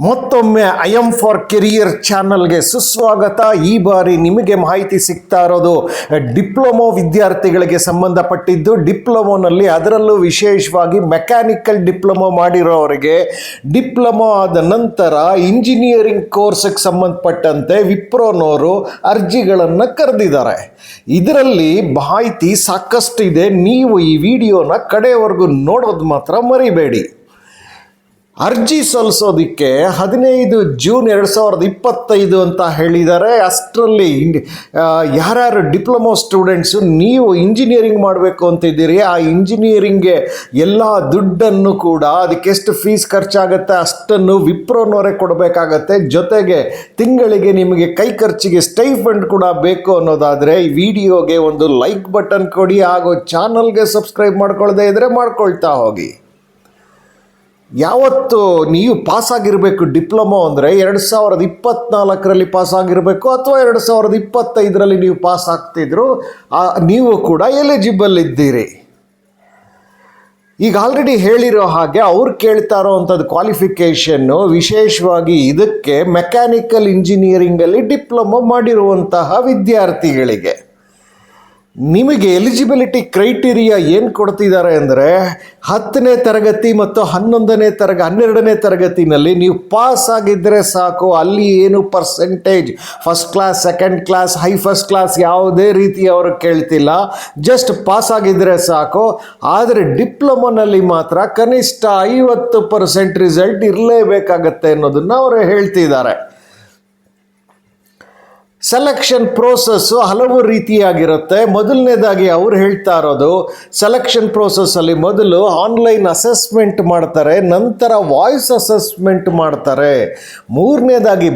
ಮತ್ತೊಮ್ಮೆ I M for career ಚಾನಲ್ಗೆ ಸುಸ್ವಾಗತ. ಈ ಬಾರಿ ನಿಮಗೆ ಮಾಹಿತಿ ಸಿಗ್ತಾ ಇರೋದು ಡಿಪ್ಲೊಮೊ ವಿದ್ಯಾರ್ಥಿಗಳಿಗೆ ಸಂಬಂಧಪಟ್ಟಿದ್ದು. ಡಿಪ್ಲೊಮೊನಲ್ಲಿ ಅದರಲ್ಲೂ ವಿಶೇಷವಾಗಿ ಮೆಕ್ಯಾನಿಕಲ್ ಡಿಪ್ಲೊಮೊ ಮಾಡಿರೋರಿಗೆ ಡಿಪ್ಲೊಮೊ ಆದ ನಂತರ ಇಂಜಿನಿಯರಿಂಗ್ ಕೋರ್ಸ್ಗೆ ಸಂಬಂಧಪಟ್ಟಂತೆ ವಿಪ್ರೋನವರು ಅರ್ಜಿಗಳನ್ನು ಕರೆದಿದ್ದಾರೆ. ಇದರಲ್ಲಿ ಮಾಹಿತಿ ಸಾಕಷ್ಟು ಇದೆ. ನೀವು ಈ ವಿಡಿಯೋನ ಕಡೆಯವರೆಗೂ ನೋಡೋದು ಮಾತ್ರ ಮರಿಬೇಡಿ. ಅರ್ಜಿ ಸಲ್ಲಿಸೋದಕ್ಕೆ 15 ಜೂನ್ 2025 ಅಂತ ಹೇಳಿದ್ದಾರೆ. ಅಷ್ಟರಲ್ಲಿ ಯಾರ್ಯಾರು ಡಿಪ್ಲೊಮೊ ಸ್ಟೂಡೆಂಟ್ಸು ನೀವು ಇಂಜಿನಿಯರಿಂಗ್ ಮಾಡಬೇಕು ಅಂತಿದ್ದೀರಿ, ಆ ಇಂಜಿನಿಯರಿಂಗ್ಗೆ ಎಲ್ಲ ದುಡ್ಡನ್ನು ಕೂಡ ಅದಕ್ಕೆ ಎಷ್ಟು ಫೀಸ್ ಖರ್ಚಾಗುತ್ತೆ ಅಷ್ಟನ್ನು ವಿಪ್ರೋನವರೇ ಕೊಡಬೇಕಾಗತ್ತೆ. ಜೊತೆಗೆ ತಿಂಗಳಿಗೆ ನಿಮಗೆ ಕೈ ಖರ್ಚಿಗೆ ಸ್ಟೈಫಂಡ್ ಕೂಡ ಬೇಕು ಅನ್ನೋದಾದರೆ ಈ ವಿಡಿಯೋಗೆ ಒಂದು ಲೈಕ್ ಬಟನ್ ಕೊಡಿ, ಹಾಗೂ ಚಾನಲ್ಗೆ ಸಬ್ಸ್ಕ್ರೈಬ್ ಮಾಡ್ಕೊಳ್ಳದೆ ಇದ್ದರೆ ಮಾಡ್ಕೊಳ್ತಾ ಹೋಗಿ. ಯಾವತ್ತು ನೀವು ಪಾಸಾಗಿರಬೇಕು ಡಿಪ್ಲೊಮೊ ಅಂದರೆ 2024ರಲ್ಲಿ ಪಾಸಾಗಿರಬೇಕು ಅಥವಾ 2025ರಲ್ಲಿ ನೀವು ಪಾಸ್ ಆಗ್ತಿದ್ರು ನೀವು ಕೂಡ ಎಲಿಜಿಬಲ್ ಇದ್ದೀರಿ. ಈಗ ಆಲ್ರೆಡಿ ಹೇಳಿರೋ ಹಾಗೆ ಅವ್ರು ಕೇಳ್ತಾ ಇರೋವಂಥದ್ದು ಕ್ವಾಲಿಫಿಕೇಷನ್ನು ವಿಶೇಷವಾಗಿ ಇದಕ್ಕೆ ಮೆಕ್ಯಾನಿಕಲ್ ಇಂಜಿನಿಯರಿಂಗಲ್ಲಿ ಡಿಪ್ಲೊಮೊ ಮಾಡಿರುವಂತಹ ವಿದ್ಯಾರ್ಥಿಗಳಿಗೆ ನಿಮಗೆ ಎಲಿಜಿಬಿಲಿಟಿ ಕ್ರೈಟೀರಿಯಾ ಏನು ಕೊಡ್ತಿದ್ದಾರೆ ಅಂದರೆ 10ನೇ ತರಗತಿ ಮತ್ತು 12ನೇ ತರಗತಿನಲ್ಲಿ ನೀವು ಪಾಸ್ ಆಗಿದ್ದರೆ ಸಾಕು. ಅಲ್ಲಿ ಏನು percentage first class, second class, high first class ಯಾವುದೇ ರೀತಿ ಅವರು ಕೇಳ್ತಿಲ್ಲ, ಜಸ್ಟ್ ಪಾಸ್ ಆಗಿದ್ದರೆ ಸಾಕು. ಆದರೆ ಡಿಪ್ಲೊಮೊನಲ್ಲಿ ಮಾತ್ರ ಕನಿಷ್ಠ 50% ರಿಸಲ್ಟ್ ಇರಲೇಬೇಕಾಗತ್ತೆ ಅನ್ನೋದನ್ನು ಅವರು ಹೇಳ್ತಿದ್ದಾರೆ. ಸೆಲೆಕ್ಷನ್ ಪ್ರೋಸೆಸ್ಸು ಹಲವು ರೀತಿಯಾಗಿರುತ್ತೆ. ಮೊದಲನೇದಾಗಿ ಅವ್ರು ಹೇಳ್ತಾ ಇರೋದು ಸೆಲೆಕ್ಷನ್ ಪ್ರೋಸೆಸ್ಸಲ್ಲಿ ಮೊದಲು ಆನ್ಲೈನ್ ಅಸೆಸ್ಮೆಂಟ್ ಮಾಡ್ತಾರೆ, ನಂತರ ವಾಯ್ಸ್ ಅಸೆಸ್ಮೆಂಟ್ ಮಾಡ್ತಾರೆ. ಮೂರನೇದಾಗಿ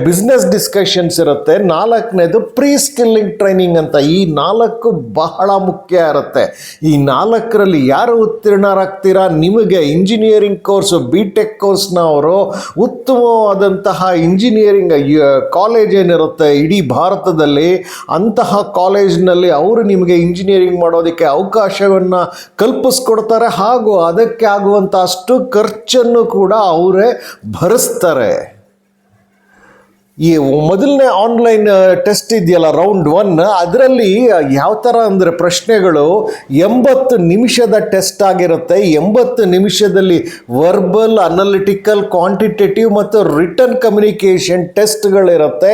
ಬಿಸ್ನೆಸ್ ಡಿಸ್ಕಷನ್ಸ್ ಇರುತ್ತೆ. 4ನೇದು ಪ್ರೀ ಸ್ಕಿಲ್ಲಿಂಗ್ ಟ್ರೈನಿಂಗ್ ಅಂತ. ಈ 4 ಬಹಳ ಮುಖ್ಯ ಇರುತ್ತೆ. ಈ 4ರಲ್ಲಿ ಯಾರು ಉತ್ತೀರ್ಣರಾಗ್ತೀರಾ, ನಿಮಗೆ ಇಂಜಿನಿಯರಿಂಗ್ ಕೋರ್ಸು BTech ಕೋರ್ಸ್ನ ಅವರು ಉತ್ತಮವಾದಂತಹ ಇಂಜಿನಿಯರಿಂಗ್ ಕಾಲೇಜ್ ಏನಿರುತ್ತೆ ಇಡೀ ಭಾರತದಲ್ಲಿ, ಅಂತಹ ಕಾಲೇಜ್ನಲ್ಲಿ ಅವರು ನಿಮಗೆ ಇಂಜಿನಿಯರಿಂಗ್ ಮಾಡೋದಕ್ಕೆ ಅವಕಾಶವನ್ನು ಕಲ್ಪಿಸ್ಕೊಡ್ತಾರೆ, ಹಾಗೂ ಅದಕ್ಕೆ ಆಗುವಂಥ ಅಷ್ಟು ಖರ್ಚನ್ನು ಕೂಡ ಅವರೇ ಭರಿಸ್ತಾರೆ. ಈ ಮೊದಲನೇ ಆನ್ಲೈನ್ ಟೆಸ್ಟ್ ಇದೆಯಲ್ಲ ರೌಂಡ್ 1, ಅದರಲ್ಲಿ ಯಾವ ಥರ ಅಂದರೆ ಪ್ರಶ್ನೆಗಳು 80 ನಿಮಿಷದ ಟೆಸ್ಟ್ ಆಗಿರುತ್ತೆ. 80 ನಿಮಿಷದಲ್ಲಿ ವರ್ಬಲ್, ಅನಲಿಟಿಕಲ್, ಕ್ವಾಂಟಿಟೇಟಿವ್ ಮತ್ತು ರಿಟರ್ನ್ ಕಮ್ಯುನಿಕೇಷನ್ ಟೆಸ್ಟ್ಗಳಿರುತ್ತೆ.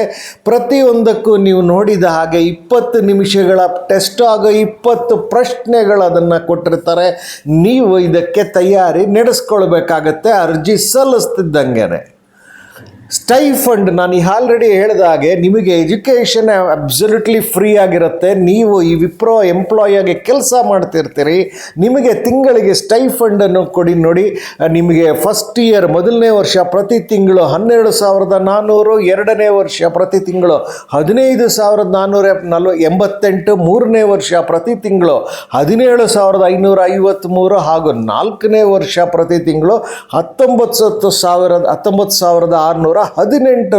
ಪ್ರತಿಯೊಂದಕ್ಕೂ ನೀವು ನೋಡಿದ ಹಾಗೆ 20 ನಿಮಿಷಗಳ ಟೆಸ್ಟ್ ಹಾಗೂ 20 ಪ್ರಶ್ನೆಗಳು ಅದನ್ನು ಕೊಟ್ಟಿರ್ತಾರೆ. ನೀವು ಇದಕ್ಕೆ ತಯಾರಿ ನಡೆಸ್ಕೊಳ್ಬೇಕಾಗತ್ತೆ ಅರ್ಜಿ ಸಲ್ಲಿಸ್ತಿದ್ದಂಗೆ. ಸ್ಟೈಫಂಡ್ ನಾನು ಆಲ್ರೆಡಿ ಹೇಳಿದ ಹಾಗೆ ನಿಮಗೆ ಎಜುಕೇಷನ್ ಅಬ್ಸಲ್ಯೂಟ್ಲಿ ಫ್ರೀ ಆಗಿರುತ್ತೆ. ನೀವು ಈ ವಿಪ್ರೋ ಎಂಪ್ಲಾಯಾಗಿ ಕೆಲಸ ಮಾಡ್ತಿರ್ತೀರಿ, ನಿಮಗೆ ತಿಂಗಳಿಗೆ ಸ್ಟೈಫಂಡನ್ನು ಕೊಡಿ. ನೋಡಿ, ನಿಮಗೆ ಫಸ್ಟ್ ಇಯರ್ ಮೊದಲನೇ ವರ್ಷ ಪ್ರತಿ ತಿಂಗಳು 12,400, ಎರಡನೇ ವರ್ಷ ಪ್ರತಿ ತಿಂಗಳು 15,488, ಮೂರನೇ ವರ್ಷ ಪ್ರತಿ ತಿಂಗಳು 17,553 ಹಾಗೂ 4ನೇ ವರ್ಷ ಪ್ರತಿ ತಿಂಗಳು 19,618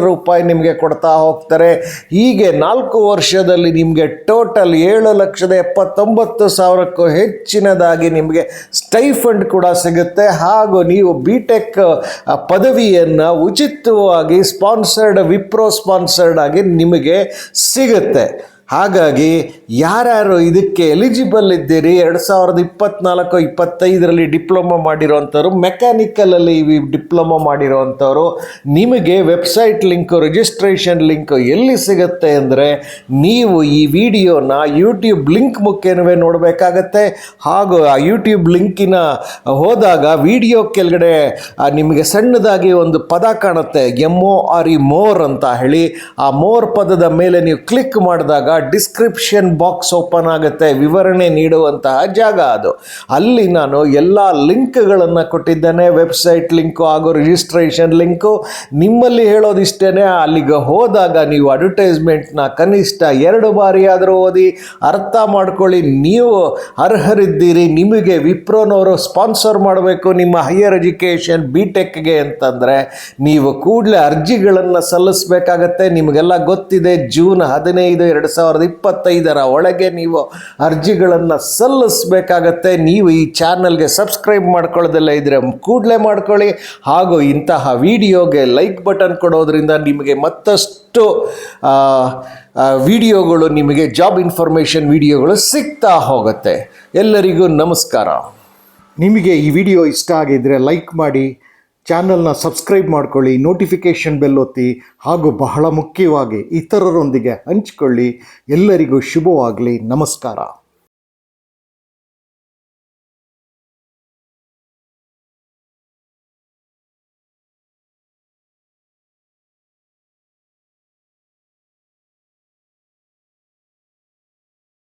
ರೂಪಾಯಿ ನಿಮಗೆ ಕೊಡ್ತಾ ಹೋಗ್ತಾರೆ. ಹೀಗೆ 4 ವರ್ಷದಲ್ಲಿ ನಿಮಗೆ ಟೋಟಲ್ 7,79,000ಕ್ಕೂ ಹೆಚ್ಚಿನದಾಗಿ ನಿಮಗೆ ಸ್ಟೈಫಂಡ್ ಕೂಡ ಸಿಗುತ್ತೆ. ಹಾಗೂ ನೀವು BTech ಪದವಿಯನ್ನು ಉಚಿತವಾಗಿ ವಿಪ್ರೋ ಸ್ಪಾನ್ಸರ್ಡ್ ಆಗಿ ನಿಮಗೆ ಸಿಗುತ್ತೆ. ಹಾಗಾಗಿ ಯಾರ್ಯಾರು ಇದಕ್ಕೆ ಎಲಿಜಿಬಲ್ ಇದ್ದೀರಿ, 2024-25ರಲ್ಲಿ ಡಿಪ್ಲೊಮೊ ಮಾಡಿರೋವಂಥವ್ರು, ಮೆಕ್ಯಾನಿಕಲಲ್ಲಿ ಡಿಪ್ಲೊಮೊ ಮಾಡಿರೋವಂಥವ್ರು, ನಿಮಗೆ ವೆಬ್ಸೈಟ್ ಲಿಂಕು, ರಿಜಿಸ್ಟ್ರೇಷನ್ ಲಿಂಕು ಎಲ್ಲಿ ಸಿಗುತ್ತೆ ಅಂದರೆ ನೀವು ಈ ವಿಡಿಯೋನ ಯೂಟ್ಯೂಬ್ ಲಿಂಕ್ ಮುಖೇನವೇ ನೋಡಬೇಕಾಗತ್ತೆ. ಹಾಗೂ ಆ ಯೂಟ್ಯೂಬ್ ಲಿಂಕಿನ ಹೋದಾಗ ವಿಡಿಯೋ ಕೆಳಗಡೆ ನಿಮಗೆ ಸಣ್ಣದಾಗಿ ಒಂದು ಪದ ಕಾಣುತ್ತೆ, MORE ಮೋರ್ ಅಂತ ಹೇಳಿ. ಆ ಮೋರ್ ಪದದ ಮೇಲೆ ನೀವು ಕ್ಲಿಕ್ ಮಾಡಿದಾಗ ಡಿಸ್ಕ್ರಿಪ್ಷನ್ ಬಾಕ್ಸ್ ಓಪನ್ ಆಗುತ್ತೆ, ವಿವರಣೆ ನೀಡುವಂತಹ ಜಾಗ ಅದು. ಅಲ್ಲಿ ನಾನು ಎಲ್ಲ ಲಿಂಕ್ಗಳನ್ನು ಕೊಟ್ಟಿದ್ದೇನೆ, ವೆಬ್ಸೈಟ್ ಲಿಂಕು ಹಾಗೂ ರಿಜಿಸ್ಟ್ರೇಷನ್ ಲಿಂಕು. ನಿಮ್ಮಲ್ಲಿ ಹೇಳೋದಿಷ್ಟೇ, ಅಲ್ಲಿಗೆ ಹೋದಾಗ ನೀವು ಅಡ್ವರ್ಟೈಸ್ಮೆಂಟ್ನ ಕನಿಷ್ಠ 2 ಬಾರಿ ಆದರೂ ಓದಿ ಅರ್ಥ ಮಾಡ್ಕೊಳ್ಳಿ. ನೀವು ಅರ್ಹರಿದ್ದೀರಿ, ನಿಮಗೆ ವಿಪ್ರೋನವರು ಸ್ಪಾನ್ಸರ್ ಮಾಡಬೇಕು ನಿಮ್ಮ ಹೈಯರ್ ಎಜುಕೇಷನ್ BTechಗೆ ಅಂತಂದರೆ ನೀವು ಕೂಡಲೇ ಅರ್ಜಿಗಳನ್ನು ಸಲ್ಲಿಸಬೇಕಾಗತ್ತೆ. ನಿಮಗೆಲ್ಲ ಗೊತ್ತಿದೆ, ಜೂನ್ 15, 2025 ಒಳಗೆ ನೀವು ಅರ್ಜಿಗಳನ್ನು ಸಲ್ಲಿಸಬೇಕಾಗತ್ತೆ. ನೀವು ಈ ಚಾನಲ್ಗೆ ಸಬ್ಸ್ಕ್ರೈಬ್ ಮಾಡ್ಕೊಳ್ಳೋದೆಲ್ಲ ಇದ್ದರೆ ಕೂಡಲೇ ಮಾಡ್ಕೊಳ್ಳಿ. ಹಾಗೂ ಇಂತಹ ವಿಡಿಯೋಗೆ ಲೈಕ್ ಬಟನ್ ಕೊಡೋದ್ರಿಂದ ನಿಮಗೆ ಮತ್ತಷ್ಟು ವಿಡಿಯೋಗಳು, ನಿಮಗೆ ಜಾಬ್ ಇನ್ಫಾರ್ಮೇಷನ್ ವಿಡಿಯೋಗಳು ಸಿಗ್ತಾ ಹೋಗುತ್ತೆ. ಎಲ್ಲರಿಗೂ ನಮಸ್ಕಾರ. ನಿಮಗೆ ಈ ವಿಡಿಯೋ ಇಷ್ಟ ಆಗಿದ್ದರೆ ಲೈಕ್ ಮಾಡಿ, ಚಾನಲ್ನ ಸಬ್ಸ್ಕ್ರೈಬ್ ಮಾಡ್ಕೊಳ್ಳಿ, ನೋಟಿಫಿಕೇಷನ್ ಬೆಲ್ ಒತ್ತಿ, ಹಾಗೂ ಬಹಳ ಮುಖ್ಯವಾಗಿ ಇತರರೊಂದಿಗೆ ಹಂಚಿಕೊಳ್ಳಿ. ಎಲ್ಲರಿಗೂ ಶುಭವಾಗಲಿ. ನಮಸ್ಕಾರ.